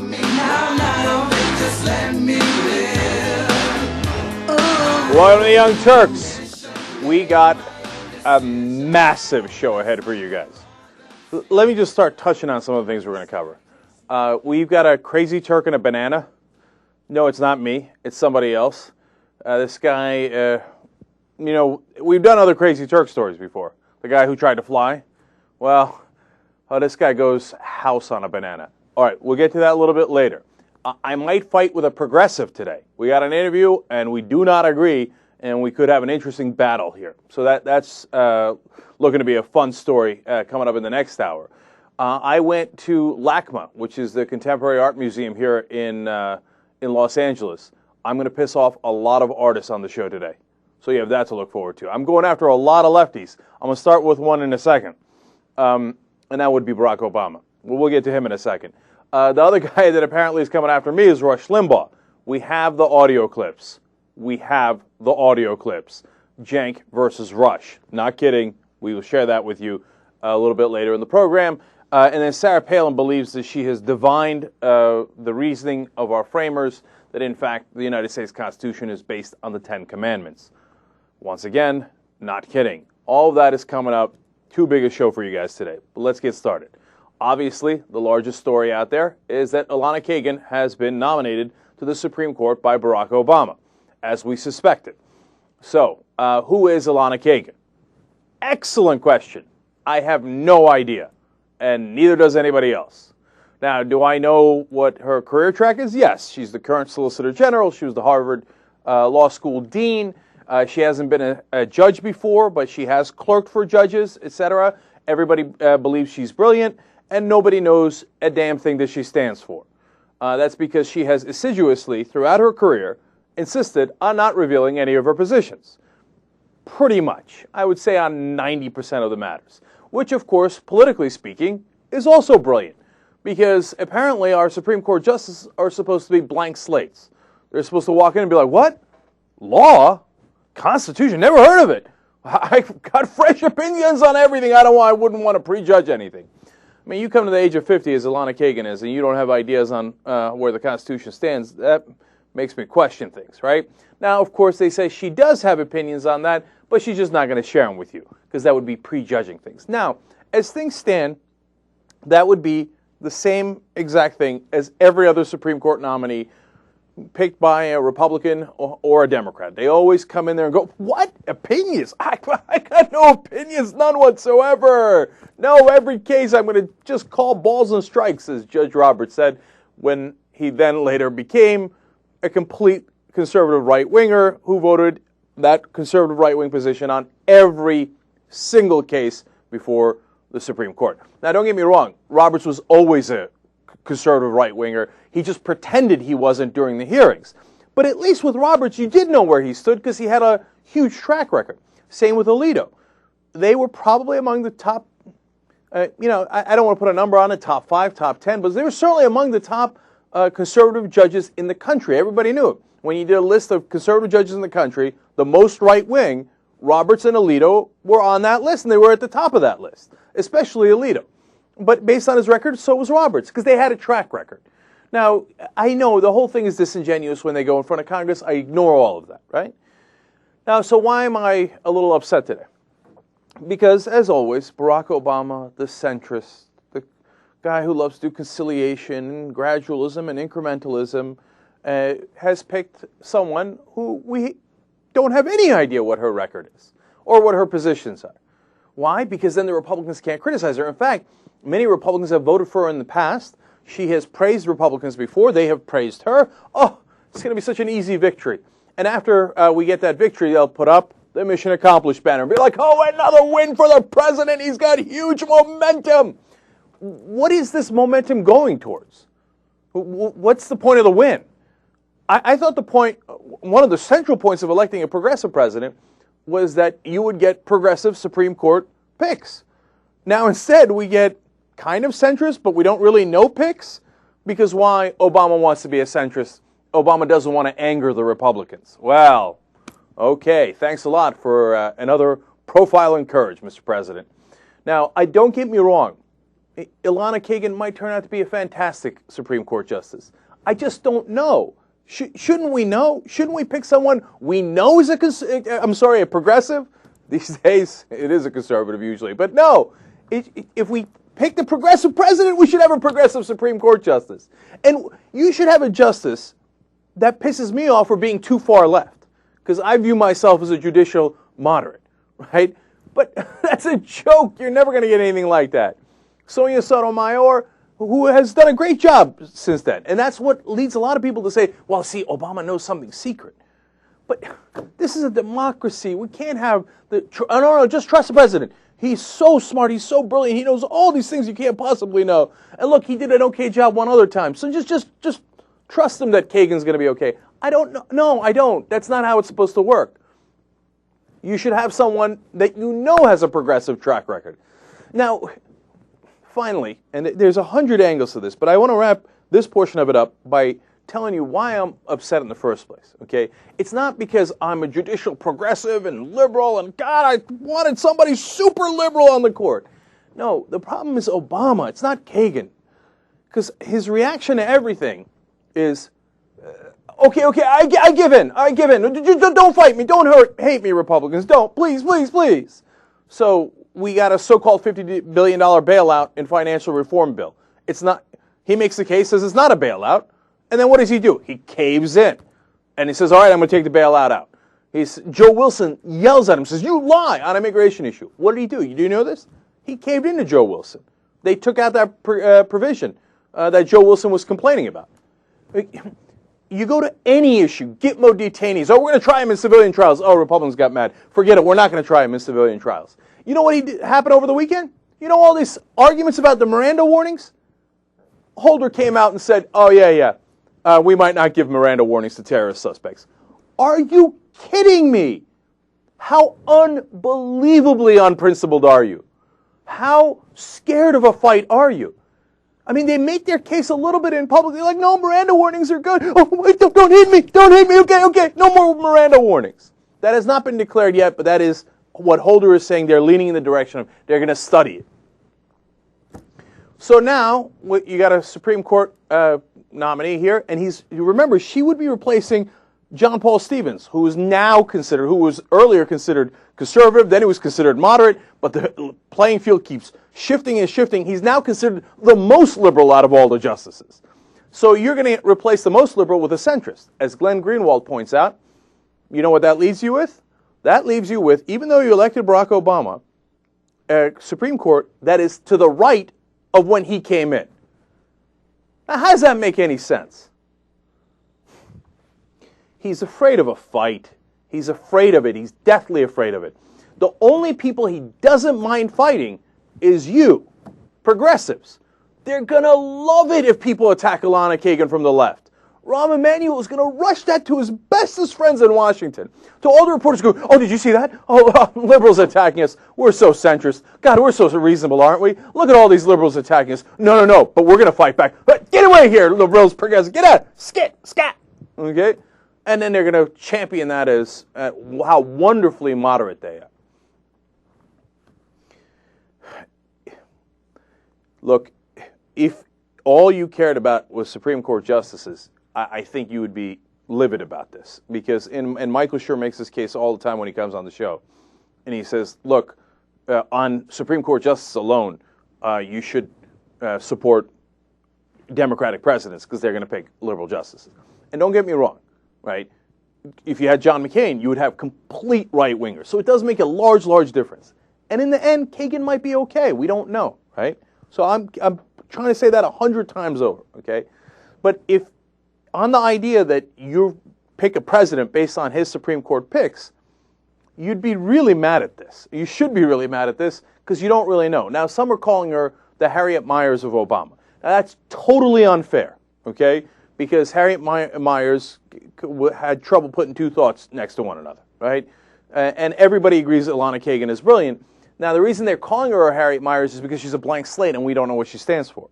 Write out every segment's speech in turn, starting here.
Welcome to the Young Turks. We got a massive show ahead for you guys. Let me just start touching on some of the things we're going to cover. We've got a crazy Turk and a banana. No, it's not me. It's somebody else. This guy, we've done other crazy Turk stories before. The guy who tried to fly. Well, this guy goes house on a banana. All right, we'll get to that a little bit later. I might fight with a progressive today. We got an interview, and we do not agree, and we could have an interesting battle here. So that's looking to be a fun story coming up in the next hour. I went to LACMA, which is the Contemporary Art Museum here in Los Angeles. I'm going to piss off a lot of artists on the show today. So you have that to look forward to. I'm going after a lot of lefties. I'm going to start with one in a second, and that would be Barack Obama. We'll get to him in a second. The other guy that apparently is coming after me is Rush Limbaugh. We have the audio clips. Cenk versus Rush. Not kidding. We will share that with you a little bit later in the program. And then Sarah Palin believes that she has divined the reasoning of our framers, that in fact the United States Constitution is based on the Ten Commandments. Once again, not kidding. All of that is coming up. Too big a show for you guys today. But let's get started. Obviously, the largest story out there is that Elena Kagan has been nominated to the Supreme Court by Barack Obama, as we suspected. So, who is Elena Kagan? Excellent question. I have no idea, and neither does anybody else. Now, do I know what her career track is? Yes, she's the current Solicitor General. She was the Harvard Law School Dean. She hasn't been a judge before, but she has clerked for judges, etc. Everybody believes she's brilliant. And nobody knows a damn thing that she stands for. That's because she has assiduously, throughout her career, insisted on not revealing any of her positions. Pretty much. I would say on 90% of the matters. Which, of course, politically speaking, is also brilliant. Because apparently our Supreme Court justices are supposed to be blank slates. They're supposed to walk in and be like, what? Law? Constitution? Never heard of it. I've got fresh opinions on everything. I wouldn't want to prejudge anything. I mean, you come to the age of 50 as Elena Kagan is, and you don't have ideas on where the Constitution stands, that makes me question things, right? Now, of course, they say she does have opinions on that, but she's just not going to share them with you, because that would be prejudging things. Now, as things stand, that would be the same exact thing as every other Supreme Court nominee picked by a Republican or a Democrat. They always come in there and go, what? Opinions? I got no opinions, none whatsoever. No, every case I'm going to just call balls and strikes, as Judge Roberts said, when he then later became a complete conservative right-winger who voted that conservative right-wing position on every single case before the Supreme Court. Now, don't get me wrong. Roberts was always a conservative right-winger. He just pretended he wasn't during the hearings. But at least with Roberts, you did know where he stood because he had a huge track record. Same with Alito. They were probably among the top, I don't want to put a number on it, top 5, top 10, but they were certainly among the top conservative judges in the country. Everybody knew it. When you did a list of conservative judges in the country, the most right-wing, Roberts and Alito were on that list, and they were at the top of that list, especially Alito. But based on his record, so was Roberts, because they had a track record. Now, I know the whole thing is disingenuous when they go in front of Congress. I ignore all of that, right? Now, so why am I a little upset today? Because, as always, Barack Obama, the centrist, the guy who loves to do conciliation and gradualism and incrementalism, has picked someone who we don't have any idea what her record is or what her positions are. Why? Because then the Republicans can't criticize her. In fact, many Republicans have voted for her in the past. She has praised Republicans before. They have praised her. Oh, it's going to be such an easy victory. And after we get that victory, they'll put up the mission accomplished banner and be like, oh, another win for the president. He's got huge momentum. What is this momentum going towards? What's the point of the win? I thought one of the central points of electing a progressive president was that you would get progressive Supreme Court picks. Now, instead, we get kind of centrist, but we don't really know picks. Because why? Obama wants to be a centrist. Obama doesn't want to anger the Republicans. Well, okay, thanks a lot for another profile and courage, Mr. President. Now, don't get me wrong. Elena Kagan might turn out to be a fantastic Supreme Court justice. I just don't know. Shouldn't we know? Shouldn't we pick someone we know is a progressive? These days, it is a conservative usually. But no, if we pick the progressive president, we should have a progressive Supreme Court justice. And you should have a justice that pisses me off for being too far left, because I view myself as a judicial moderate, right? But that's a joke. You're never going to get anything like that. Sonia Sotomayor, who has done a great job since then. And that's what leads a lot of people to say, well, see, Obama knows something secret. But this is a democracy. We can't have no, just trust the president. He's so smart. He's so brilliant. He knows all these things you can't possibly know. And look, he did an okay job one other time. So just trust him that Kagan's going to be okay. I don't know. No, I don't. That's not how it's supposed to work. You should have someone that you know has a progressive track record. Now, finally, and there's 100 angles to this, but I want to wrap this portion of it up by telling you why I'm upset in the first place, okay? It's not because I'm a judicial progressive and liberal and, God, I wanted somebody super liberal on the court. No, the problem is Obama. It's not Kagan. Because his reaction to everything is, okay, I give in. Don't fight me. Don't hate me, Republicans. Don't. Please, please, please. So we got a so-called $50 billion bailout in financial reform bill. It's not. He makes the case, says it's not a bailout. And then what does he do? He caves in. And he says, all right, I'm going to take the bailout out. Joe Wilson yells at him, says, you lie on immigration issue. What did he do? Do you know this? He caved into Joe Wilson. They took out that provision that Joe Wilson was complaining about. You go to any issue, Gitmo detainees. Oh, we're going to try him in civilian trials. Oh, Republicans got mad. Forget it. We're not going to try him in civilian trials. You know what happened over the weekend? You know all these arguments about the Miranda warnings? Holder came out and said, oh, yeah. We might not give Miranda warnings to terrorist suspects. Are you kidding me? How unbelievably unprincipled are you? How scared of a fight are you? I mean, they make their case a little bit in public. They're like, no, Miranda warnings are good. Oh, wait, don't hit me. Don't hit me. Okay. No more Miranda warnings. That has not been declared yet, but that is what Holder is saying. They're leaning in the direction of they're going to study it. So now you got a Supreme Court nominee here, and remember, she would be replacing John Paul Stevens, who was earlier considered conservative, then he was considered moderate, but the playing field keeps shifting and shifting. He's now considered the most liberal out of all the justices. So you're going to replace the most liberal with a centrist. As Glenn Greenwald points out, you know what that leaves you with? That leaves you with, even though you elected Barack Obama, a Supreme Court that is to the right of when he came in. Now, how does that make any sense? He's afraid of a fight. He's afraid of it. He's deathly afraid of it. The only people he doesn't mind fighting is you, progressives. They're going to love it if people attack Elena Kagan from the left. Rahm Emanuel is going to rush that to his bestest friends in Washington. To all the reporters go, oh, did you see that? Oh, liberals attacking us. We're so centrist. God, we're so reasonable, aren't we? Look at all these liberals attacking us. No, but we're going to fight back. But get away here, liberals, progressives. Get out. Scat. Okay? And then they're going to champion that as how wonderfully moderate they are. Look, if all you cared about was Supreme Court justices, I think you would be livid about this. Because, and Michael Schur makes this case all the time when he comes on the show. And he says, look, on Supreme Court justice alone, you should support Democratic presidents because they're going to pick liberal justices. And don't get me wrong, right? If you had John McCain, you would have complete right-wingers. So it does make a large difference. And in the end, Kagan might be okay. We don't know, right? So I'm trying to say that 100 times over, okay? But if on the idea that you pick a president based on his Supreme Court picks, you'd be really mad at this. You should be really mad at this because you don't really know. Now, some are calling her the Harriet Miers of Obama. Now, that's totally unfair, okay? Because Harriet Miers had trouble putting two thoughts next to one another, right? And everybody agrees that Elena Kagan is brilliant. Now, the reason they're calling her Harriet Miers is because she's a blank slate and we don't know what she stands for.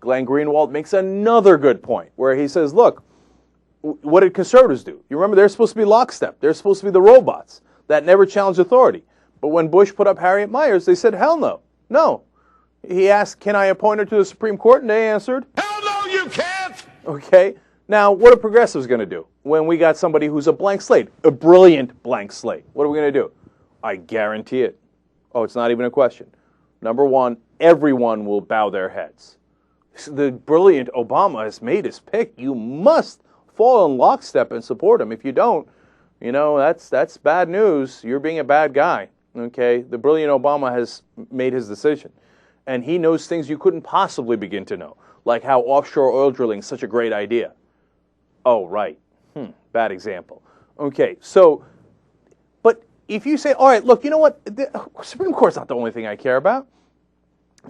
Glenn Greenwald makes another good point where he says, look, what did conservatives do? You remember, they're supposed to be lockstep. They're supposed to be the robots that never challenge authority. But when Bush put up Harriet Miers, they said, hell no. No. He asked, can I appoint her to the Supreme Court? And they answered, hell no, you can't! Okay. Now, what are progressives going to do when we got somebody who's a blank slate, a brilliant blank slate? What are we going to do? I guarantee it. Oh, it's not even a question. Number one, everyone will bow their heads. The brilliant Obama has made his pick. You must fall in lockstep and support him. If you don't, that's bad news. You're being a bad guy. Okay? The brilliant Obama has made his decision. And he knows things you couldn't possibly begin to know, like how offshore oil drilling is such a great idea. Oh, right. Bad example. Okay, so, but if you say, all right, look, you know what? The Supreme Court's not the only thing I care about.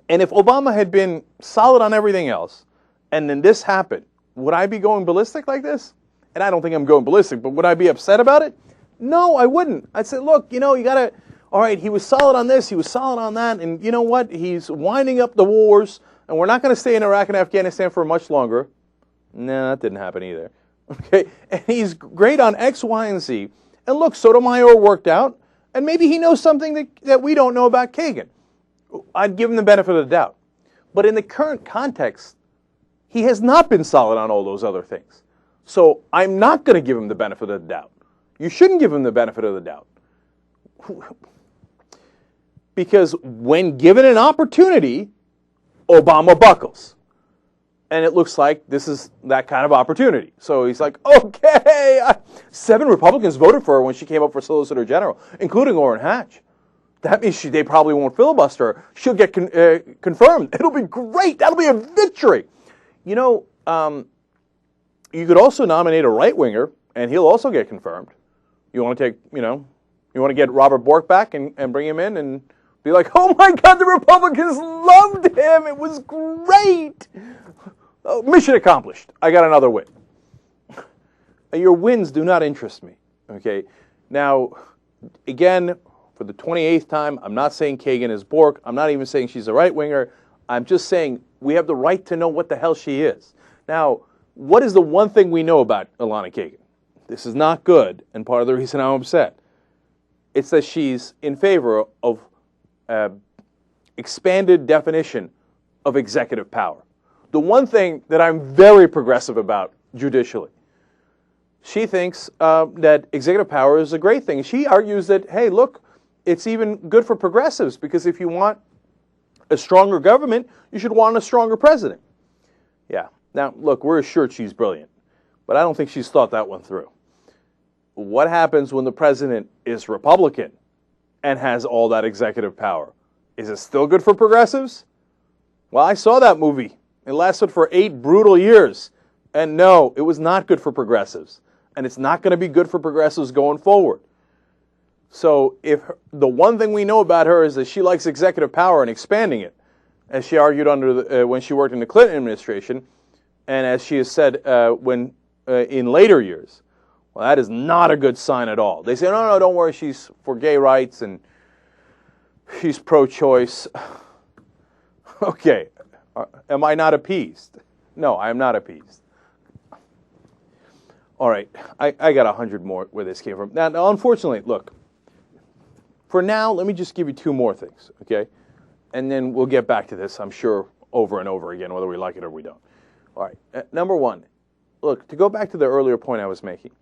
And if Obama had been solid on everything else, and then this happened, would I be going ballistic like this? And I don't think I'm going ballistic, but would I be upset about it? No, I wouldn't. I'd say, look, you got to, all right, he was solid on this, he was solid on that, and you know what? He's winding up the wars, and we're not going to stay in Iraq and Afghanistan for much longer. No, that didn't happen either. Okay, and he's great on X, Y, and Z. And look, Sotomayor worked out, and maybe he knows something that we don't know about Kagan. I'd give him the benefit of the doubt. But in the current context, he has not been solid on all those other things. So I'm not going to give him the benefit of the doubt. You shouldn't give him the benefit of the doubt. Because when given an opportunity, Obama buckles. And it looks like this is that kind of opportunity. So he's like, okay, 7 Republicans voted for her when she came up for Solicitor General, including Orrin Hatch. That means they probably won't filibuster her. She'll get confirmed. It'll be great. That'll be a victory. You could also nominate a right-winger, and he'll also get confirmed. You want to take, you want to get Robert Bork back and bring him in and be like, oh my God, the Republicans loved him. It was great. Oh, mission accomplished. I got another win. Your wins do not interest me. Okay. Now, again, for the 28th time, I'm not saying Kagan is Bork. I'm not even saying she's a right-winger. I'm just saying we have the right to know what the hell she is. Now, what is the one thing we know about Elena Kagan? This is not good, and part of the reason I'm upset. It's that she's in favor of expanded definition of executive power. The one thing that I'm very progressive about judicially, she thinks that executive power is a great thing. She argues that, hey, look, it's even good for progressives because if you want a stronger government, you should want a stronger president. Yeah. Now, look, we're assured she's brilliant, but I don't think she's thought that one through. What happens when the president is Republican and has all that executive power? Is it still good for progressives? Well, I saw that movie. It lasted for 8 brutal years. And no, it was not good for progressives. And it's not going to be good for progressives going forward. So if the one thing we know about her is that she likes executive power and expanding it, as she argued when she worked in the Clinton administration, and as she has said in later years, well, that is not a good sign at all. They say, no, don't worry, she's for gay rights and she's pro-choice. Okay. Am I not appeased? No, I am not appeased. All right, I got 100 more where this came from. Now, unfortunately, look, for now, let me just give you 2 more things, okay? And then we'll get back to this, I'm sure, over and over again, whether we like it or we don't. All right, number 1, look, to go back to the earlier point I was making,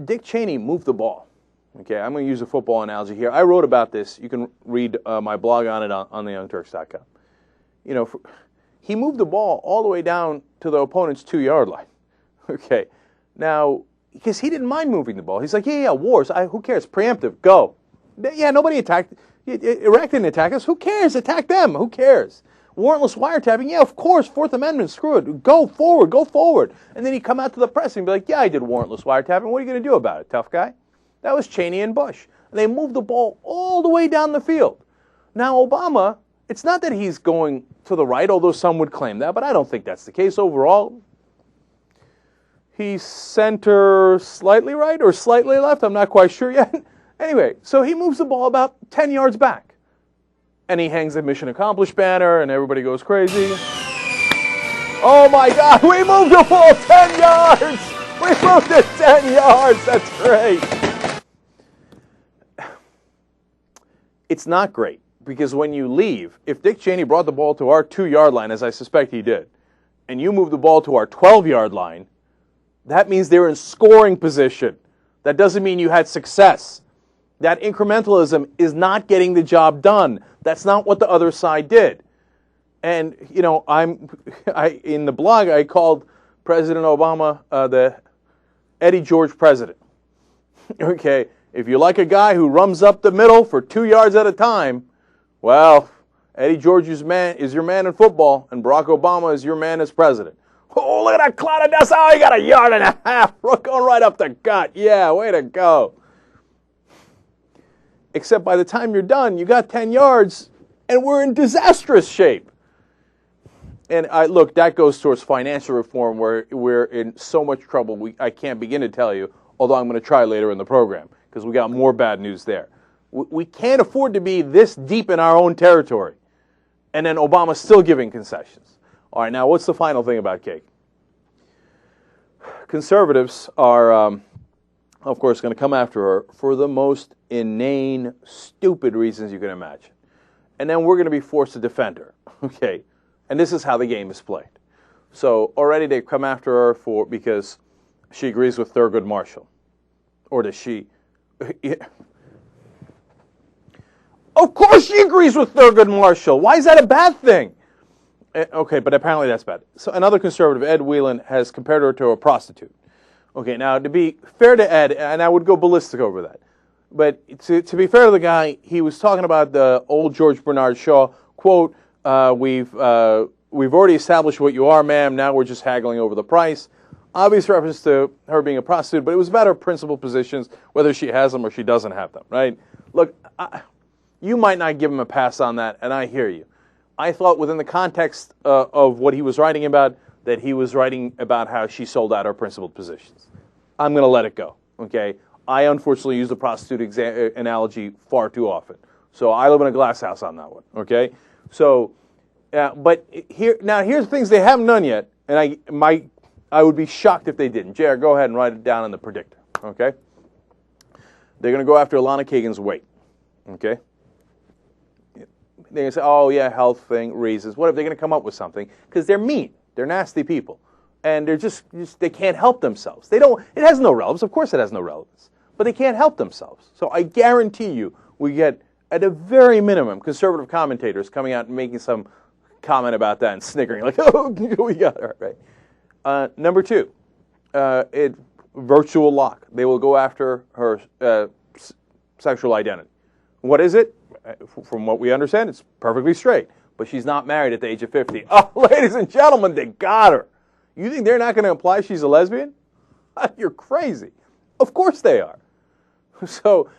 Dick Cheney moved the ball. Okay, I'm going to use a football analogy here. I wrote about this. You can read my blog on it on theyoungturks.com. He moved the ball all the way down to the opponent's 2-yard line. Okay, now, because he didn't mind moving the ball. He's like, yeah, wars. Who cares? Preemptive, go. Yeah, nobody attacked. Iraq didn't attack us. Who cares? Attack them. Who cares? Warrantless wiretapping. Yeah, of course. 4th Amendment. Screw it. Go forward. Go forward. And then he'd come out to the press and be like, yeah, I did warrantless wiretapping. What are you going to do about it, tough guy? That was Cheney and Bush. And they moved the ball all the way down the field. Now, Obama, it's not that he's going to the right, although some would claim that, but I don't think that's the case overall. He's center slightly right or slightly left. I'm not quite sure yet. Anyway, so he moves the ball about 10 yards back. And he hangs the mission accomplished banner, and everybody goes crazy. Oh, my God, we moved the ball 10 yards. We moved it 10 yards. That's great. It's not great Because when you leave, if Dick Cheney brought the ball to our 2-yard line, as I suspect he did, and you move the ball to our 12-yard line, that means they're in scoring position. That doesn't mean you had success. That incrementalism is not getting the job done. That's not what the other side did. And, you know, in the blog, I called President Obama the Eddie George president. Okay, if you like a guy who runs up the middle for 2 yards at a time, well, Eddie George is your man in football, and Barack Obama is your man as president. Oh, look at that cloud of dust. Oh, you got 1.5 yards. Going right up the gut. Yeah, way to go. Except by the time you're done, you got 10 yards, and we're in disastrous shape. And look, that goes towards financial reform, where we're in so much trouble, I can't begin to tell you, although I'm going to try later in the program, because we got more bad news there. We can't afford to be this deep in our own territory, and then Obama's still giving concessions. All right, now what's the final thing about cake? Conservatives are, of course, going to come after her for the most inane, stupid reasons you can imagine. And then we're going to be forced to defend her, okay? And this is how the game is played. So already they've come after her because she agrees with Thurgood Marshall. Or does she? Of course she agrees with Thurgood Marshall. Why is that a bad thing? Okay, but apparently that's bad. So another conservative, Ed Whelan, has compared her to a prostitute. Okay, now to be fair to Ed, and I would go ballistic over that, but to be fair to the guy, he was talking about the old George Bernard Shaw, quote, we've already established what you are, ma'am, now we're just haggling over the price. Obvious reference to her being a prostitute, but it was about her principal positions, whether she has them or she doesn't have them, right? Look, you might not give him a pass on that, and I hear you. I thought within the context of what he was writing about, that he was writing about how she sold out her principal positions. I'm going to let it go, okay? I unfortunately use the prostitute analogy far too often. So I live in a glass house on that one, okay? So, but here's things they haven't done yet, and I would be shocked if they didn't. JR, go ahead and write it down in the predictor, okay? They're going to go after Elena Kagan's weight, okay? They're going to say, oh, yeah, health thing, reasons. What if they're going to come up with something? Because they're mean. They're nasty people. And they're just they can't help themselves. It has no relevance. Of course it has no relevance. But they can't help themselves. So I guarantee you we get, at a very minimum, conservative commentators coming out and making some comment about that and snickering, like, oh, we got her, right? Number two, virtual lock. They will go after her sexual identity. What is it? From what we understand, it's perfectly straight. But she's not married at the age of 50. Oh, ladies and gentlemen, they got her. You think they're not going to imply she's a lesbian? You're crazy. Of course they are. So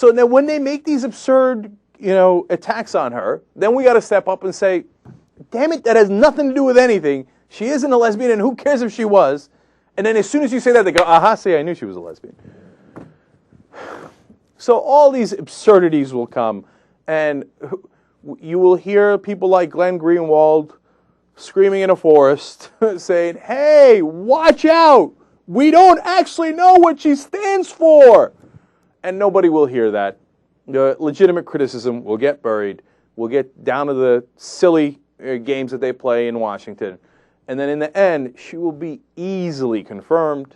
now when they make these absurd, attacks on her, then we got to step up and say, damn it, that has nothing to do with anything. She isn't a lesbian, and who cares if she was? And then as soon as you say that, they go, aha, see, I knew she was a lesbian. So all these absurdities will come, and you will hear people like Glenn Greenwald screaming in a forest saying, hey, watch out! We don't actually know what she stands for! And nobody will hear that. The legitimate criticism will get buried. We'll get down to the silly games that they play in Washington. And then in the end, she will be easily confirmed.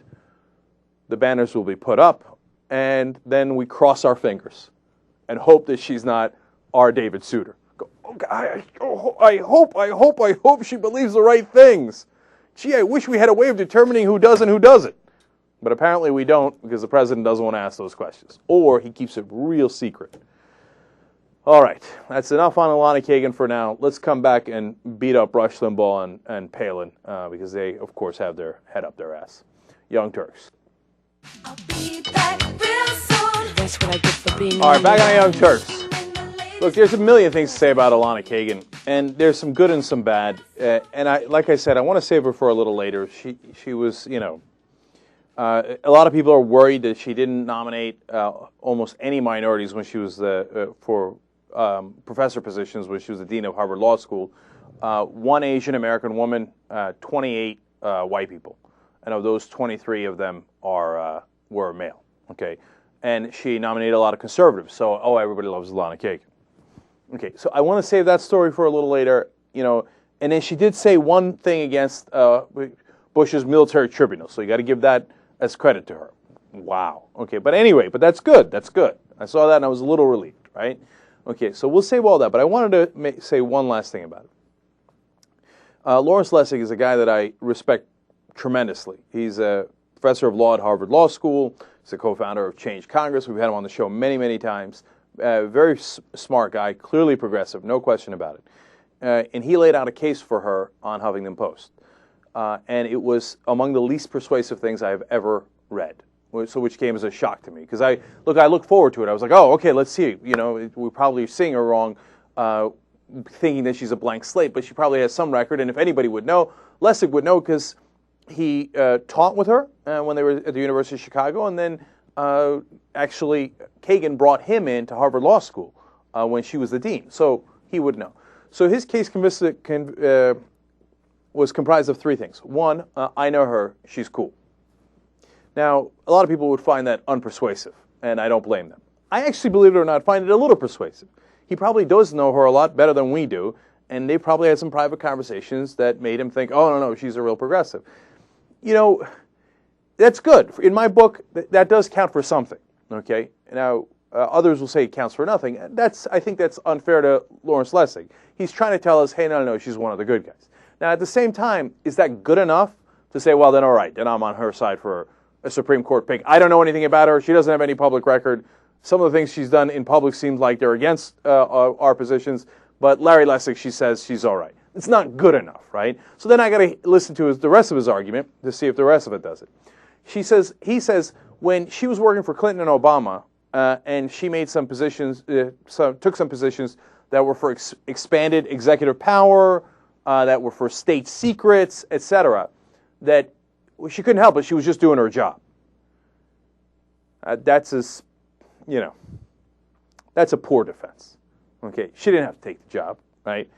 The banners will be put up. And then we cross our fingers and hope that she's not our David Souter. I hope she believes the right things. Gee, I wish we had a way of determining who does and who doesn't. But apparently we don't, because the president doesn't want to ask those questions. Or he keeps it real secret. All right, that's enough on Elena Kagan for now. Let's come back and beat up Rush Limbaugh and Palin, because they, of course, have their head up their ass. Young Turks. I'll be back real soon. That's what I get for being all right, back on Young Turks. Look, there's a million things to say about Elena Kagan, and there's some good and some bad. And like I said, I want to save her for a little later. She was, a lot of people are worried that she didn't nominate almost any minorities when she was for professor positions when she was the dean of Harvard Law School. One Asian American woman, 28 white people, and of those, 23 of them were male. Okay, and she nominated a lot of conservatives. So, everybody loves Elena Kagan. Okay, so I want to save that story for a little later, and then she did say one thing against Bush's military tribunal, so you got to give that as credit to her. Wow. Okay, but anyway, that's good. That's good. I saw that and I was a little relieved, right? Okay, so we'll save all that, but I wanted to say one last thing about it. Lawrence Lessig is a guy that I respect tremendously. He's a professor of law at Harvard Law School. He's a co-founder of Change Congress. We've had him on the show many, many times. Very smart guy, clearly progressive, no question about it. And he laid out a case for her on Huffington Post. And it was among the least persuasive things I have ever read, so which came as a shock to me. Because I look forward to it. I was like, oh, okay, let's see. We're probably seeing her wrong, thinking that she's a blank slate, but she probably has some record. And if anybody would know, Lessig would know because he taught with her when they were at the University of Chicago, and then actually Kagan brought him in to Harvard Law School when she was the dean, so he would know. So his case was comprised of three things. One, I know her, she's cool. Now, a lot of people would find that unpersuasive, and I don't blame them. I actually, believe it or not, find it a little persuasive. He probably does know her a lot better than we do, and they probably had some private conversations that made him think, oh, no, she's a real progressive. That's good. In my book, that does count for something, okay? Now, others will say it counts for nothing. I think that's unfair to Lawrence Lessig. He's trying to tell us, hey, no, she's one of the good guys. Now, at the same time, is that good enough to say, well, then all right, then I'm on her side for a Supreme Court pick. I don't know anything about her. She doesn't have any public record. Some of the things she's done in public seem like they're against our positions, but Larry Lessig, she says she's all right. It's not good enough, right? So then I got to listen to the rest of his argument to see if the rest of it does it. He says when she was working for Clinton and Obama, and she made some positions, took some positions that were for expanded executive power, that were for state secrets, etc., that she couldn't help it. She was just doing her job. That's a poor defense. Okay, she didn't have to take the job, right?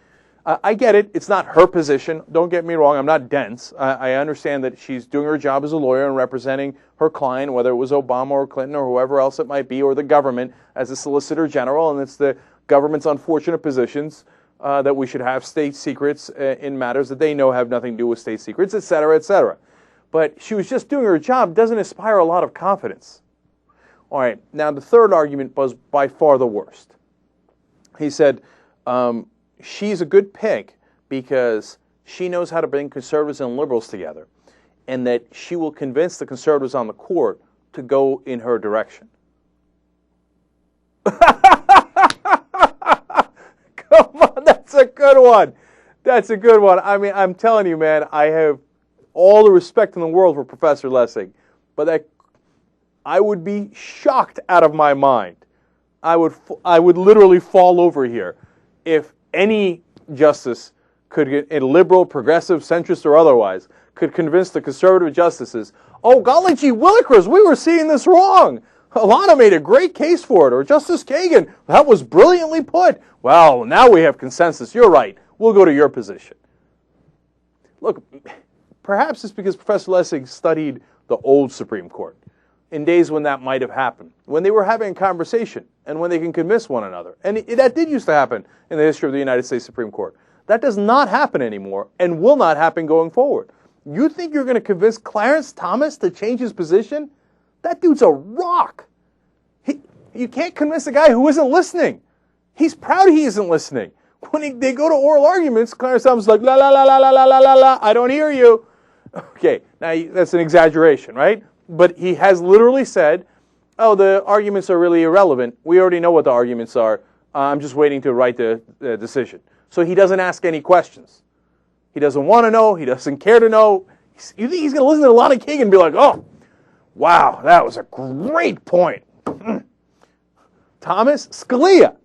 I get it. It's not her position. Don't get me wrong. I'm not dense. I understand that she's doing her job as a lawyer and representing her client, whether it was Obama or Clinton or whoever else it might be, or the government as a solicitor general, and it's the government's unfortunate positions that we should have state secrets in matters that they know have nothing to do with state secrets, et cetera, et cetera. But she was just doing her job. Doesn't inspire a lot of confidence. All right. Now, the third argument was by far the worst. He said, she's a good pick because she knows how to bring conservatives and liberals together, and that she will convince the conservatives on the court to go in her direction. Come on, that's a good one. That's a good one. I mean, I'm telling you, man, I have all the respect in the world for Professor Lessig, but I would be shocked out of my mind. I would literally fall over here if any justice could get, a liberal, progressive, centrist, or otherwise, could convince the conservative justices, oh, golly gee willikers, we were seeing this wrong. Alana made a great case for it. Or Justice Kagan, that was brilliantly put. Well, now we have consensus. You're right. We'll go to your position. Look, perhaps it's because Professor Lessig studied the old Supreme Court in days when that might have happened, when they were having a conversation and when they can convince one another. And that did used to happen in the history of the United States Supreme Court. That does not happen anymore and will not happen going forward. You think you're going to convince Clarence Thomas to change his position? That dude's a rock. You can't convince a guy who isn't listening. He's proud he isn't listening. When they go to oral arguments, Clarence Thomas is like, la, la, la, la, la, la, la, la, I don't hear you. Okay, now that's an exaggeration, right? But he has literally said, oh, the arguments are really irrelevant. We already know what the arguments are. I'm just waiting to write the decision. So he doesn't ask any questions. He doesn't want to know. He doesn't care to know. You think he's going to listen to Elena Kagan and be like, oh, wow, that was a great point. Thomas, Scalia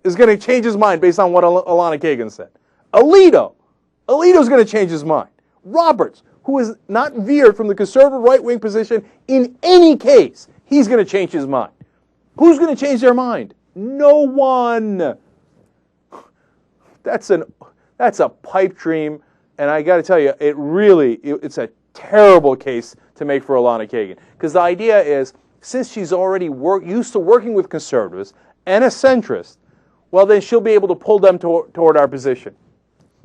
is going to change his mind based on what Elena Kagan said. Alito's going to change his mind. Roberts, who is not veered from the conservative right-wing position in any case, he's going to change his mind. Who's going to change their mind? No one. That's a pipe dream, and I got to tell you, it's a terrible case to make for Elena Kagan, because the idea is, since she's already used to working with conservatives and a centrist, well, then she'll be able to pull them toward our position.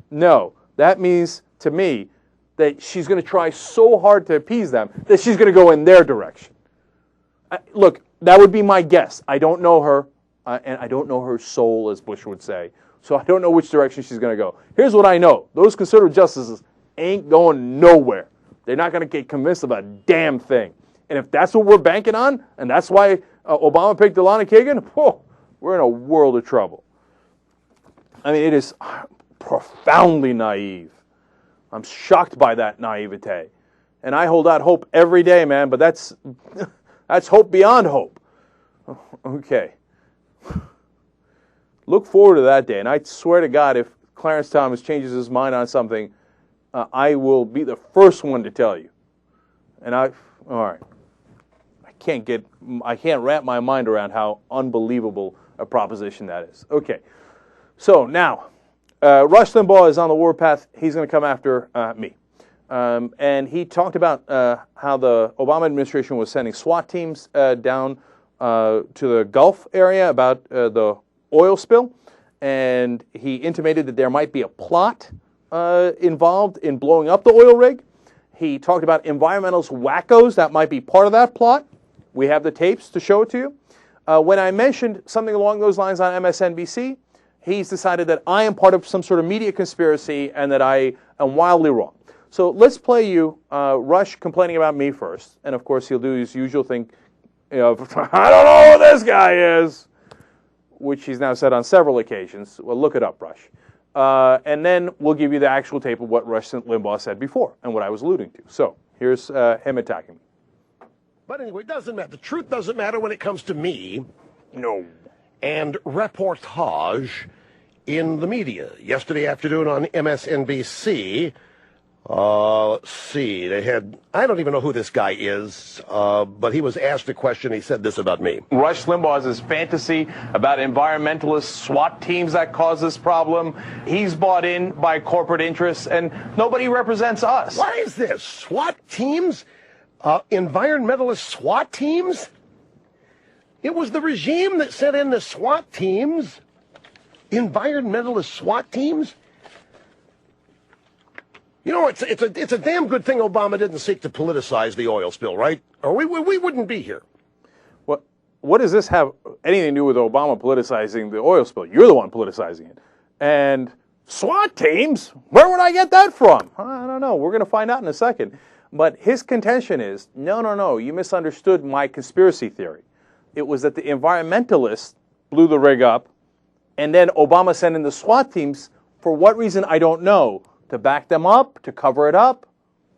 No, that means to me that she's going to try so hard to appease them that she's going to go in their direction. Look, that would be my guess. I don't know her, and I don't know her soul, as Bush would say. So I don't know which direction she's going to go. Here's what I know. Those conservative justices ain't going nowhere. They're not going to get convinced of a damn thing. And if that's what we're banking on, and that's why Obama picked Elena Kagan, we're in a world of trouble. I mean, it is profoundly naive. I'm shocked by that naivete. And I hold out hope every day, man, but that's hope beyond hope. Okay. Look forward to that day, and I swear to God, if Clarence Thomas changes his mind on something, I will be the first one to tell you. And all right. I can't wrap my mind around how unbelievable a proposition that is. Okay. So now, Rush Limbaugh is on the warpath. He's going to come after me. And he talked about how the Obama administration was sending SWAT teams down to the Gulf area about the oil spill. And he intimated that there might be a plot involved in blowing up the oil rig. He talked about environmentalist wackos that might be part of that plot. We have the tapes to show it to you. When I mentioned something along those lines on MSNBC, he's decided that I am part of some sort of media conspiracy and that I am wildly wrong. So let's play you Rush complaining about me first. And, of course, he'll do his usual thing of, I don't know who this guy is, which he's now said on several occasions. Well, look it up, Rush. And then we'll give you the actual tape of what Rush Limbaugh said before and what I was alluding to. So here's him attacking me. But anyway, it doesn't matter. The truth doesn't matter when it comes to me. No. And reportage in the media. Yesterday afternoon on MSNBC, let's see, they had, I don't even know who this guy is, but he was asked a question. He said this about me. Rush Limbaugh has fantasy about environmentalist SWAT teams that cause this problem. He's bought in by corporate interests, and nobody represents us. What is this? SWAT teams? Environmentalist SWAT teams? It was the regime that sent in the SWAT teams. Environmentalist SWAT teams? You know, it's a damn good thing Obama didn't seek to politicize the oil spill, right? Or we wouldn't be here. What does this have anything to do with Obama politicizing the oil spill? You're the one politicizing it. And SWAT teams? Where would I get that from? I don't know. We're going to find out in a second. But his contention is, no, you misunderstood my conspiracy theory. It was that the environmentalists blew the rig up, and then Obama sent in the SWAT teams, for what reason, I don't know, to back them up, to cover it up?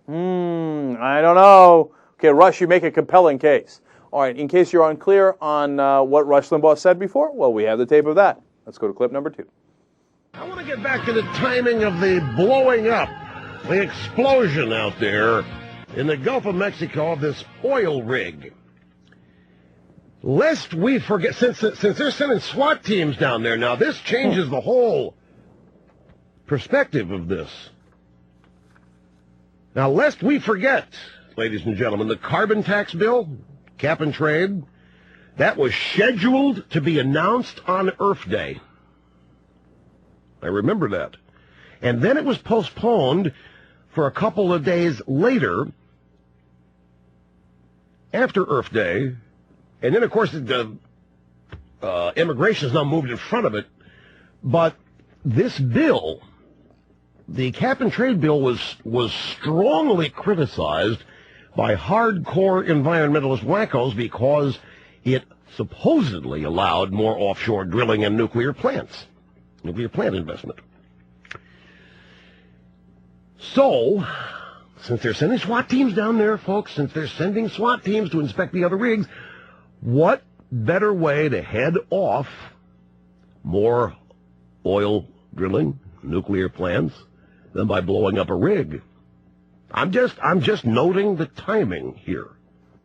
I don't know. Okay, Rush, you make a compelling case. All right, in case you're unclear on what Rush Limbaugh said before, well, we have the tape of that. Let's go to clip number 2. I want to get back to the timing of the blowing up, the explosion out there in the Gulf of Mexico of this oil rig. Lest we forget, since they're sending SWAT teams down there now, this changes the whole perspective of this. Now, lest we forget, ladies and gentlemen, the carbon tax bill, cap and trade, that was scheduled to be announced on Earth Day. I remember that. And then it was postponed for a couple of days later, after Earth Day. And then, of course, the immigration has now moved in front of it. But this bill, the cap and trade bill, was strongly criticized by hardcore environmentalist wackos because it supposedly allowed more offshore drilling and nuclear plant investment. So, since they're sending SWAT teams down there, folks, since they're sending SWAT teams to inspect the other rigs, what better way to head off more oil drilling, nuclear plants, than by blowing up a rig? I'm just noting the timing here.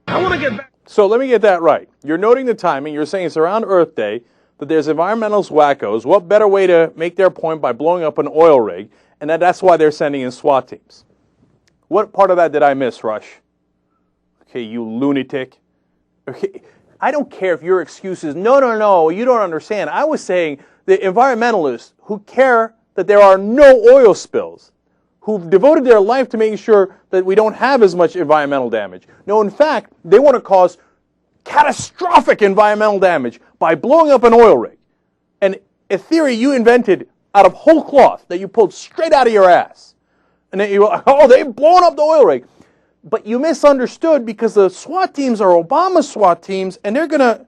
I want to get back. So let me get that right. You're noting the timing. You're saying it's around Earth Day, that there's environmentalist wackos. What better way to make their point by blowing up an oil rig, and that's why they're sending in SWAT teams. What part of that did I miss, Rush? Okay, you lunatic. Okay, I don't care if your excuse is, no, you don't understand. I was saying the environmentalists who care that there are no oil spills, who've devoted their life to making sure that we don't have as much environmental damage. No, in fact, they want to cause catastrophic environmental damage by blowing up an oil rig. And a theory you invented out of whole cloth that you pulled straight out of your ass. And then they've blown up the oil rig. But you misunderstood because the SWAT teams are Obama's SWAT teams, and they're gonna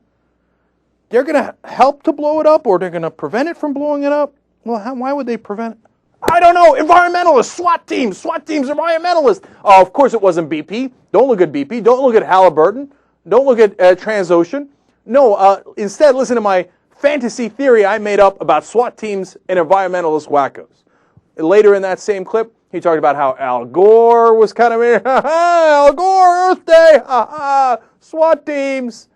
help to blow it up, or they're gonna prevent it from blowing it up. Well, why would they prevent it? I don't know. Environmentalists, SWAT teams, environmentalists. Oh, of course it wasn't BP. Don't look at BP. Don't look at Halliburton. Don't look at Transocean. No, instead listen to my fantasy theory I made up about SWAT teams and environmentalist wackos. Later in that same clip, he talked about how Al Gore was kind of, Al Gore, Earth Day, SWAT teams.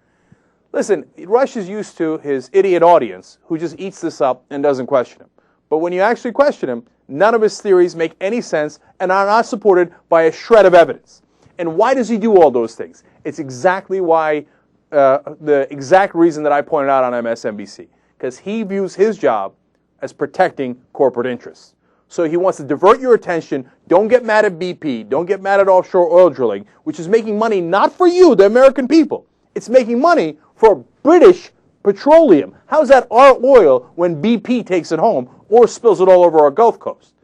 Listen, Rush is used to his idiot audience who just eats this up and doesn't question him. But when you actually question him, none of his theories make any sense and are not supported by a shred of evidence. And why does he do all those things? It's exactly why, the exact reason that I pointed out on MSNBC. Because he views his job as protecting corporate interests. So he wants to divert your attention. Don't get mad at BP. Don't get mad at offshore oil drilling, which is making money not for you, the American people. It's making money for British petroleum. How's that our oil when BP takes it home or spills it all over our Gulf Coast?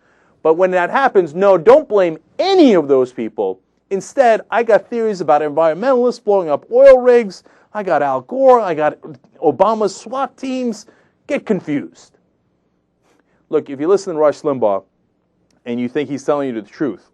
But when that happens, no, don't blame any of those people. Instead, I got theories about environmentalists blowing up oil rigs. I got Al Gore. I got Obama's SWAT teams. Get confused. Look, if you listen to Rush Limbaugh and you think he's telling you the truth,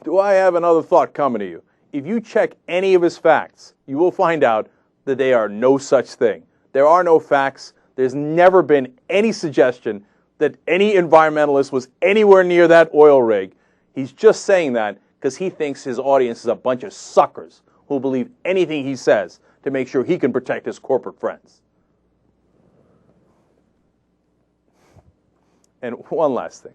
do I have another thought coming to you? If you check any of his facts, you will find out that they are no such thing. There are no facts. There's never been any suggestion that any environmentalist was anywhere near that oil rig. He's just saying that because he thinks his audience is a bunch of suckers who believe anything he says to make sure he can protect his corporate friends. And one last thing.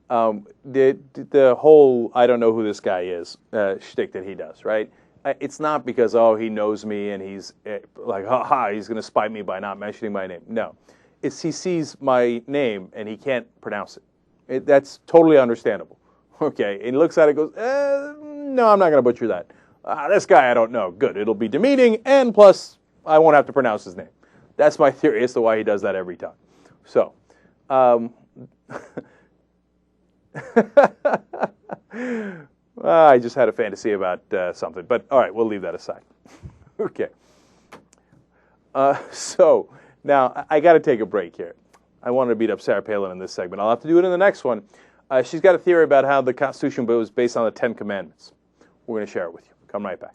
The whole I don't know who this guy is shtick that he does, right? It's not because, he knows me and he's like, he's going to spite me by not mentioning my name. No. It's he sees my name and he can't pronounce it. That's totally understandable. Okay. And he looks at it and goes, no, I'm not going to butcher that. This guy I don't know. Good. It'll be demeaning, and plus I won't have to pronounce his name. That's my theory as to why he does that every time. So, I just had a fantasy about something, but all right, we'll leave that aside. Okay. So now I got to take a break here. I wanted to beat up Sarah Palin in this segment. I'll have to do it in the next one. She's got a theory about how the Constitution was based on the 10 Commandments. We're going to share it with you. Come right back.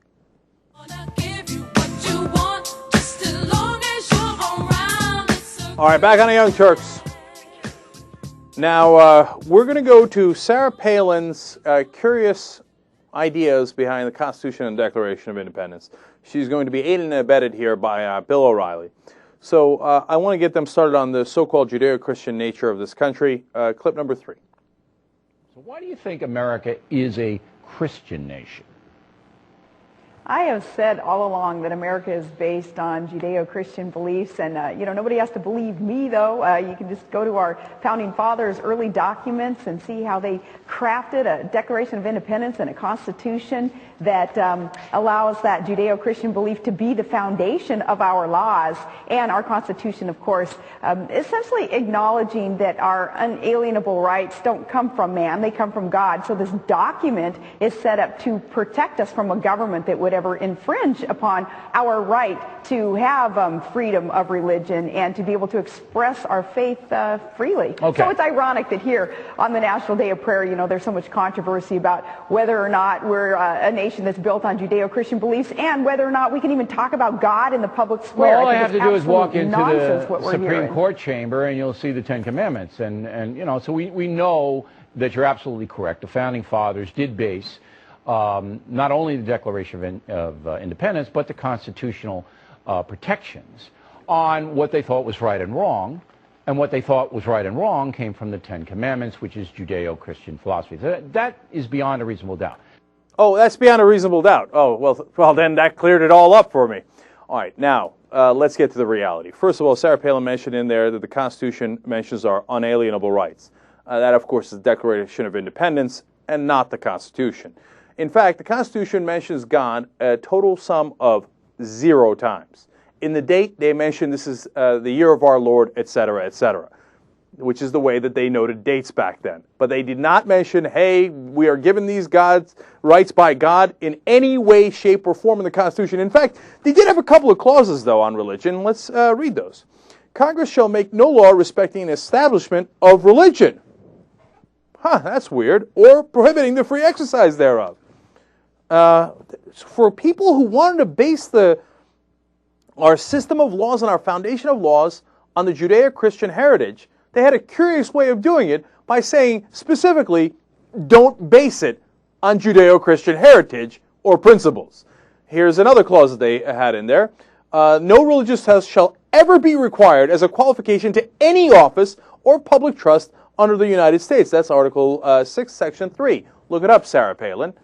All right, back on the Young Turks. Now, we're going to go to Sarah Palin's curious ideas behind the Constitution and Declaration of Independence. She's going to be aided and abetted here by Bill O'Reilly. So I want to get them started on the so-called Judeo-Christian nature of this country. Clip number 3. So why do you think America is a Christian nation? I have said all along that America is based on Judeo-Christian beliefs, and nobody has to believe me, though. You can just go to our founding fathers' early documents and see how they crafted a Declaration of Independence and a Constitution that allows that Judeo-Christian belief to be the foundation of our laws, and our Constitution, of course, essentially acknowledging that our unalienable rights don't come from man, they come from God. So this document is set up to protect us from a government that would ever infringe upon our right to have freedom of religion and to be able to express our faith freely. Okay. So it's ironic that here on the National Day of Prayer, there's so much controversy about whether or not we're a nation that's built on Judeo-Christian beliefs and whether or not we can even talk about God in the public square. Well, all I have to do is walk into the Supreme hearing. Court chamber and you'll see the 10 Commandments. So we know that you're absolutely correct. The Founding Fathers did base not only the Declaration of Independence, but the constitutional protections on what they thought was right and wrong. And what they thought was right and wrong came from the 10 Commandments, which is Judeo-Christian philosophy. So that is beyond a reasonable doubt. Oh, that's beyond a reasonable doubt. Oh, well, then that cleared it all up for me. All right, now, let's get to the reality. First of all, Sarah Palin mentioned in there that the Constitution mentions our unalienable rights. That, of course, is the Declaration of Independence and not the Constitution. In fact, the Constitution mentions God a total sum of 0 times. In the date, they mention this is the year of our Lord, etc., which is the way that they noted dates back then. But they did not mention, hey, we are given these God's rights by God in any way, shape, or form in the Constitution. In fact, they did have a couple of clauses, though, on religion. Let's read those. Congress shall make no law respecting an establishment of religion. That's weird. Or prohibiting the free exercise thereof. For people who wanted to base our system of laws and our foundation of laws on the Judeo-Christian heritage, they had a curious way of doing it by saying specifically, don't base it on Judeo-Christian heritage or principles. Here's another clause that they had in there. No religious test shall ever be required as a qualification to any office or public trust under the United States. That's Article 6, Section 3. Look it up, Sarah Palin.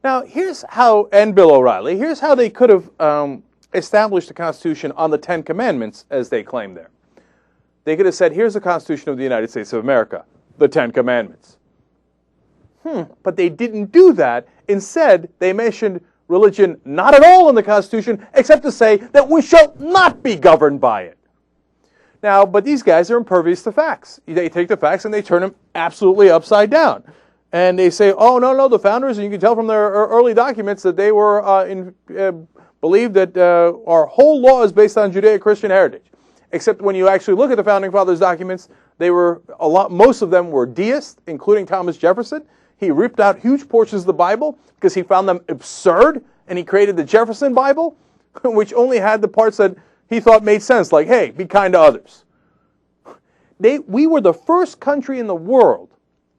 Now, here's how, and Bill O'Reilly, here's how they could have established the Constitution on the 10 Commandments, as they claim there. They could have said, here's the Constitution of the United States of America, the 10 Commandments. But they didn't do that. Instead, they mentioned religion not at all in the Constitution, except to say that we shall not be governed by it. Now, but these guys are impervious to facts. They take the facts and they turn them absolutely upside down. And they say, oh, no, the founders, and you can tell from their early documents that they were believed that our whole law is based on Judeo-Christian heritage. Except when you actually look at the Founding Fathers' documents, most of them were deists, including Thomas Jefferson. He ripped out huge portions of the Bible because he found them absurd, and he created the Jefferson Bible, which only had the parts that he thought made sense, like, hey, be kind to others. We were the first country in the world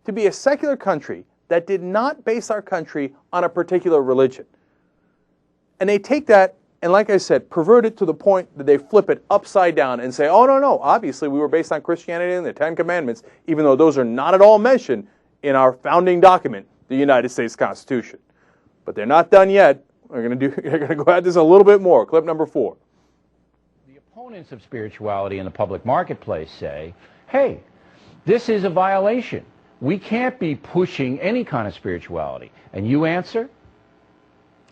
to be a secular country that did not base our country on a particular religion. And they take that and, like I said, pervert it to the point that they flip it upside down and say, oh, no, obviously we were based on Christianity and the 10 Commandments, even though those are not at all mentioned in our founding document, the United States Constitution. But they're not done yet. They're going to go at this a little bit more. Clip number 4. The opponents of spirituality in the public marketplace say, hey, this is a violation. We can't be pushing any kind of spirituality. And you answer?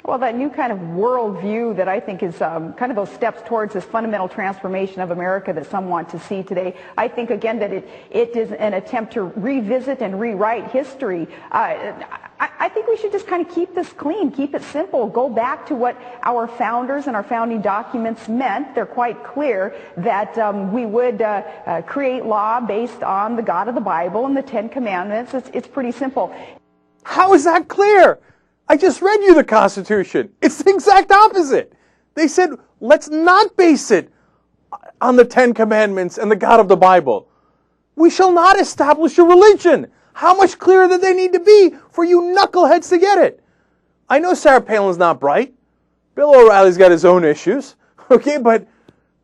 Well, that new kind of worldview that I think is kind of those steps towards this fundamental transformation of America that some want to see today. I think, again, that it is an attempt to revisit and rewrite history. I think we should just kind of keep this clean, keep it simple, go back to what our founders and our founding documents meant. They're quite clear that we would create law based on the God of the Bible and the 10 Commandments. It's pretty simple. How is that clear? I just read you the Constitution. It's the exact opposite. They said, let's not base it on the 10 Commandments and the God of the Bible. We shall not establish a religion. How much clearer did they need to be for you knuckleheads to get it? I know Sarah Palin's not bright. Bill O'Reilly's got his own issues. Okay, but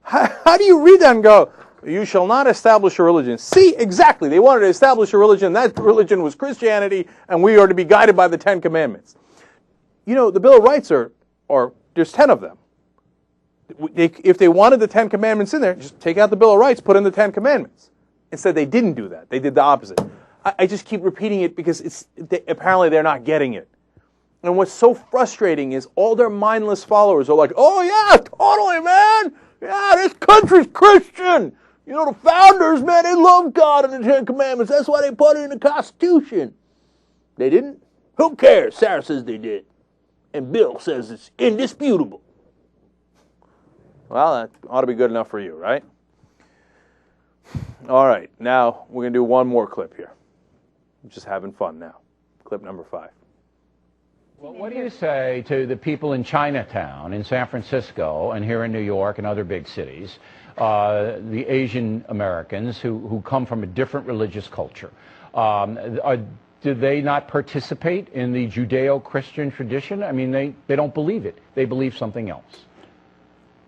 how do you read that and go, you shall not establish a religion? See, exactly. They wanted to establish a religion. That religion was Christianity, and we are to be guided by the 10 Commandments. You know, the Bill of Rights there's 10 of them. If they wanted the 10 Commandments in there, just take out the Bill of Rights, put in the 10 Commandments. Instead, they didn't do that. They did the opposite. I just keep repeating it because apparently they're not getting it. And what's so frustrating is all their mindless followers are like, oh yeah, totally, man. Yeah, this country's Christian. You know, the founders, man, they love God and the 10 Commandments. That's why they put it in the Constitution. They didn't? Who cares? Sarah says they did. And Bill says it's indisputable. Well, that ought to be good enough for you, right? All right, now we're going to do one more clip here. I'm just having fun now. Clip number 5. Well, what do you say to the people in Chinatown, in San Francisco, and here in New York and other big cities, the Asian Americans who come from a different religious culture? Do they not participate in the Judeo-Christian tradition? I mean, they don't believe it. They believe something else.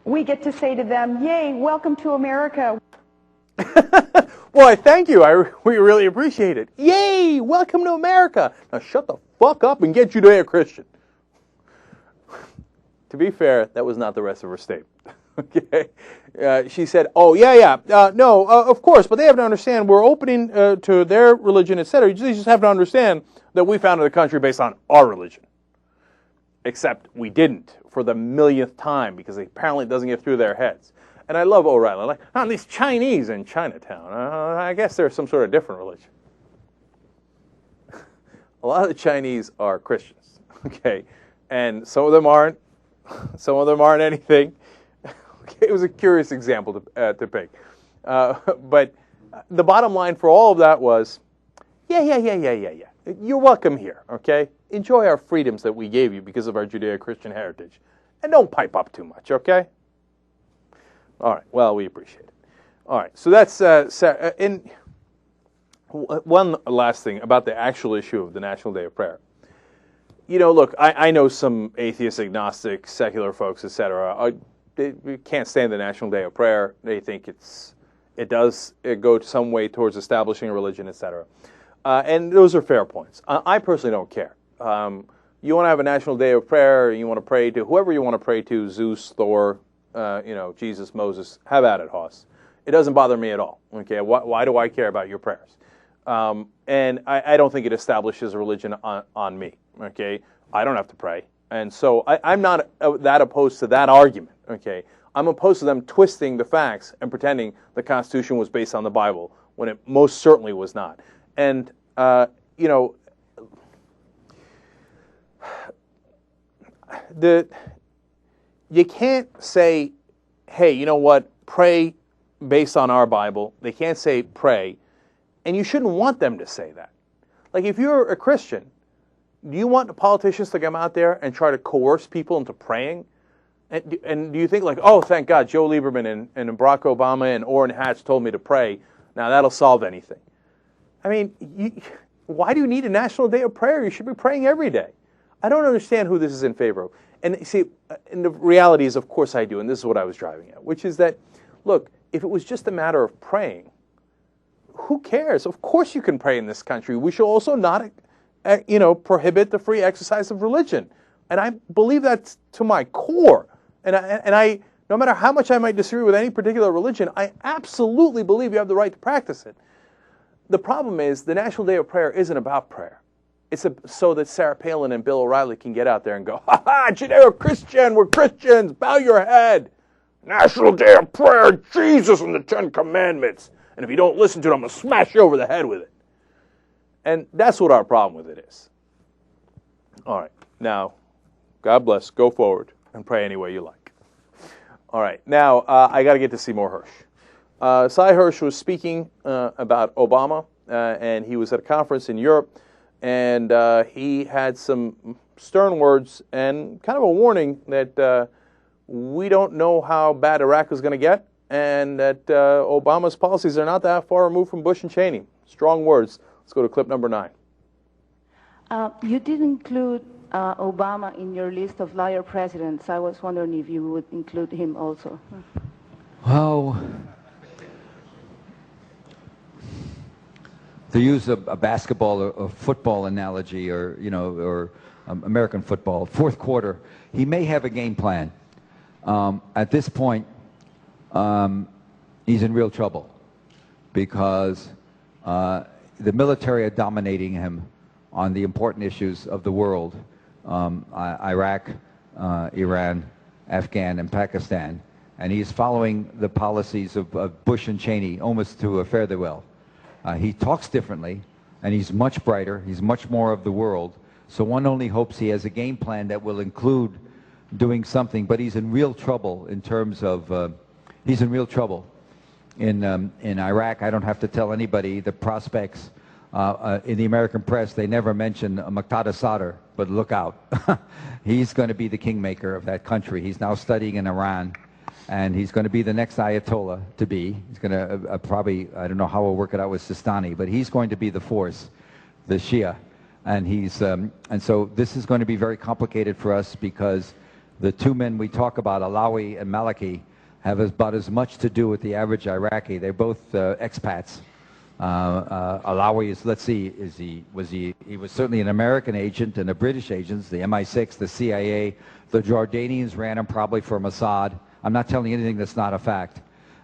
We get to say to them, yay, welcome to America. Well, thank you. We really appreciate it. Yay, welcome to America. Now shut the fuck up and get Judeo-Christian. To be fair, that was not the rest of her statement. Okay, she said, "Oh yeah, no, of course, but they have to understand we're opening to their religion, etc. They just have to understand that we founded the country based on our religion." Except we didn't, for the millionth time, because apparently it doesn't get through their heads. And I love O'Reilly. Like, these Chinese in Chinatown. I guess they're some sort of different religion. A lot of the Chinese are Christians, okay, and some of them aren't. Some of them aren't anything. Okay, it was a curious example to pick, but the bottom line for all of that was, yeah. You're welcome here, okay? Enjoy our freedoms that we gave you because of our Judeo-Christian heritage, and don't pipe up too much, okay? All right. Well, we appreciate it. All right. So that's in. One last thing about the actual issue of the National Day of Prayer. You know, look, I know some atheist, agnostic, secular folks, etc. They can't stand the National Day of Prayer. They think it does go some way towards establishing a religion, etc. And those are fair points. I personally don't care. You want to have a National Day of Prayer, you want to pray to whoever you want to pray to, Zeus, Thor, Jesus, Moses, have at it, Hoss. It doesn't bother me at all. Okay, why do I care about your prayers? And I don't think it establishes a religion on me. Okay, I don't have to pray, and so I'm not that opposed to that argument. Okay, I'm opposed to them twisting the facts and pretending the Constitution was based on the Bible when it most certainly was not. And you can't say, hey, you know what, pray based on our Bible. They can't say pray, and you shouldn't want them to say that. Like, if you're a Christian, do you want the politicians to come out there and try to coerce people into praying? And do you think, like, oh, thank God, Joe Lieberman and Barack Obama and Orrin Hatch told me to pray, now that'll solve anything? I mean, why do you need a National Day of Prayer? You should be praying every day. I don't understand who this is in favor of. And see, and the reality is, of course I do, and this is what I was driving at, which is that, look, if it was just a matter of praying, who cares? Of course you can pray in this country. We should also not, prohibit the free exercise of religion. And I believe that to my core. And I, no matter how much I might disagree with any particular religion, I absolutely believe you have the right to practice it. The problem is the National Day of Prayer isn't about prayer. It's so that Sarah Palin and Bill O'Reilly can get out there and go, ha-ha, Judeo-Christian, we're Christians, bow your head. National Day of Prayer, Jesus and the Ten Commandments. And if you don't listen to it, I'm going to smash you over the head with it. And that's what our problem with it is. All right, now, God bless, go forward and pray any way you like. All right, now, I got to get to Seymour Hersh. Cy Hersh was speaking about Obama, and he was at a conference in Europe, and he had some stern words and kind of a warning that we don't know how bad Iraq is going to get, and that Obama's policies are not that far removed from Bush and Cheney. Strong words. Let's go to clip number 9. You did include Obama in your list of liar presidents. I was wondering if you would include him also. Well, to use a basketball or football analogy, or American football, fourth quarter, he may have a game plan. At this point, he's in real trouble because the military are dominating him on the important issues of the world, Iraq, Iran, Afghan, and Pakistan. And he's following the policies of Bush and Cheney almost to a fare thee well. He talks differently, and he's much brighter. He's much more of the world. So one only hopes he has a game plan that will include doing something. But he's in real trouble in terms of, he's in real trouble. In Iraq, I don't have to tell anybody the prospects. In the American press, they never mention Muqtada Sadr, but look out. He's going to be the kingmaker of that country. He's now studying in Iran, and he's going to be the next Ayatollah to be. He's going to probably, I don't know how we'll work it out with Sistani, but he's going to be the force, the Shia. And he's, and so this is going to be very complicated for us because the two men we talk about, Alawi and Maliki, have about as much to do with the average Iraqi. They're both expats. Alawi is, let's see, he was certainly an American agent and a British agent, the MI6, the CIA. The Jordanians ran him probably for Mossad. I'm not telling you anything that's not a fact.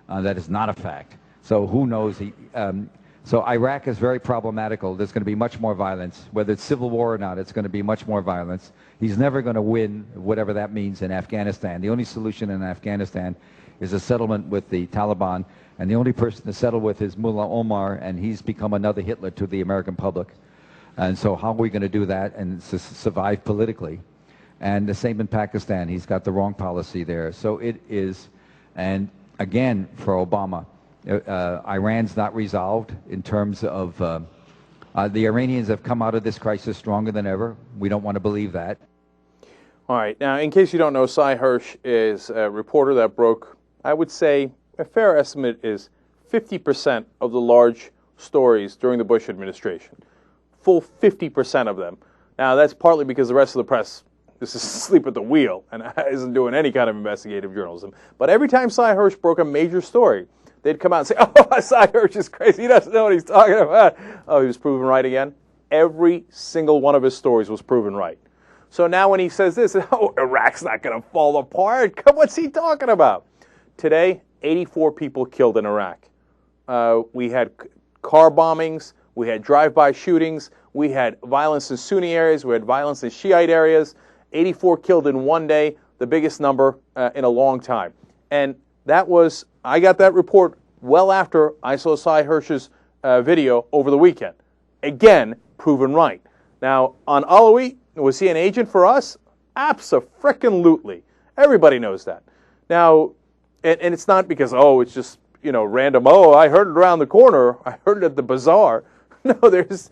That is not a fact. So who knows? So Iraq is very problematical. There's going to be much more violence. Whether it's civil war or not, it's going to be much more violence. He's never going to win, whatever that means, in Afghanistan. The only solution in Afghanistan is a settlement with the Taliban. And the only person to settle with is Mullah Omar, and he's become another Hitler to the American public. And so how are we going to do that and survive politically? And the same in Pakistan. He's got the wrong policy there. So it is, and again, for Obama, Iran's not resolved in terms of, the Iranians have come out of this crisis stronger than ever. We don't want to believe that. All right. Now, in case you don't know, Cy Hirsch is a reporter that broke, I would say, a fair estimate is 50% of the large stories during the Bush administration. Full 50% of them. Now, that's partly because the rest of the press is asleep at the wheel and isn't doing any kind of investigative journalism. But every time Cy Hirsch broke a major story, they'd come out and say, oh, Cy Hirsch is crazy. He doesn't know what he's talking about. Oh, he was proven right again. Every single one of his stories was proven right. So now when he says this, oh, Iraq's not going to fall apart. What's he talking about? Today, 84 people killed in Iraq. We had car bombings, we had drive-by shootings, we had violence in Sunni areas, we had violence in Shiite areas. 84 killed in one day, the biggest number in a long time. And that was, I got that report well after I saw Cy Hirsch's video over the weekend. Again, proven right. Now, on Alawi, was he an agent for us? Abso-frickin-lutely. Everybody knows that. Now, and it's not because, oh, it's just, random, oh, I heard it around the corner, I heard it at the bazaar. No, there's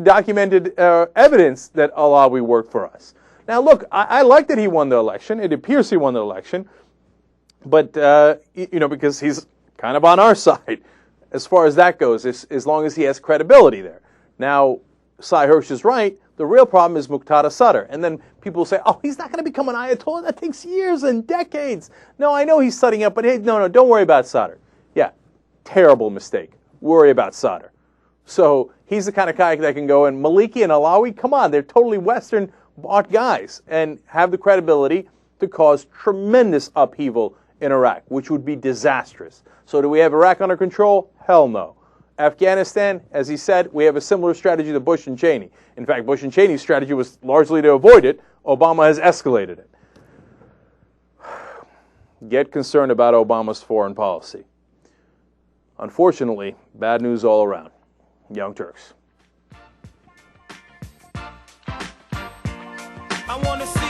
documented evidence that Alawi worked for us. Now, look, I like that he won the election. It appears he won the election. But, because he's kind of on our side as far as that goes, as long as he has credibility there. Now, Cy Hirsch is right. The real problem is Muqtada Sadr. And then people say, oh, he's not going to become an Ayatollah. That takes years and decades. No, I know he's studying up, but hey, no, don't worry about Sadr. Yeah, terrible mistake. Worry about Sadr. So he's the kind of guy that can go, and Maliki and Alawi, come on, they're totally Western-bought guys and have the credibility to cause tremendous upheaval in Iraq, which would be disastrous. So do we have Iraq under control? Hell no. Afghanistan, as he said, we have a similar strategy to Bush and Cheney. In fact, Bush and Cheney's strategy was largely to avoid it. Obama has escalated it. Get concerned about Obama's foreign policy. Unfortunately, bad news all around. Young Turks. I wanna see